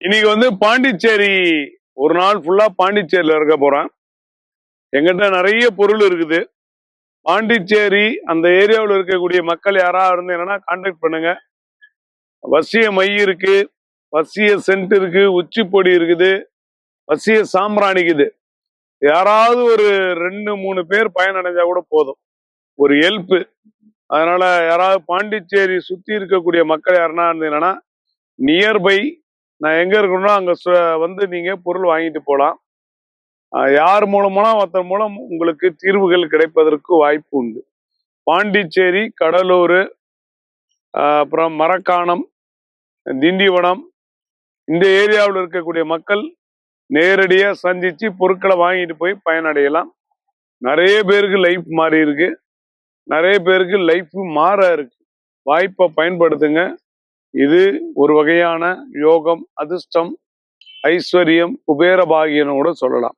இன்னைக்கு பாண்டிச்சேரி ஒரு நாள் ஃபுல்லா பாண்டிச்சேரியில இருக்க போறேன். எங்கிட்ட நிறைய பொருள் இருக்குது. பாண்டிச்சேரி அந்த ஏரியாவில் இருக்கக்கூடிய மக்கள் யாராவது இருந்தீங்கன்னா கான்டாக்ட் பண்ணுங்க. வசிய மை இருக்கு, வசிய சென்ட் இருக்கு, உச்சி பொடி இருக்குது, வசிய சாம்பிராணி இருக்குது. யாராவது ஒரு 2-3 பேர் பயனடைஞ்சா கூட போதும், ஒரு ஹெல்ப். அதனால யாராவது பாண்டிச்சேரி சுத்தி இருக்கக்கூடிய மக்கள் யாருன்னா இருந்தீங்கன்னா நியர்பை நான் எங்க இருக்கணும்னா அங்க நீங்க பொருள் வாங்கிட்டு போலாம். யார் மூலமான ஒருத்தர் மூலம் உங்களுக்கு தீர்வுகள் கிடைப்பதற்கு வாய்ப்பு உண்டு. பாண்டிச்சேரி, கடலூர், அப்புறம் மரக்காணம், திண்டிவனம் இந்த ஏரியாவில் இருக்கக்கூடிய மக்கள் நேரடியா சந்திச்சு பொருட்களை வாங்கிட்டு போய் பயனடையலாம். நிறைய பேருக்கு லைஃப் மாறி இருக்கு, நிறைய பேருக்கு லைஃப் மாற இருக்கு. வாய்ப்பை பயன்படுத்துங்க. இது ஒரு வகையான யோகம், அதிர்ஷ்டம், ஐஸ்வர்யம், குபேர பாகியன்னு கூட சொல்லலாம்.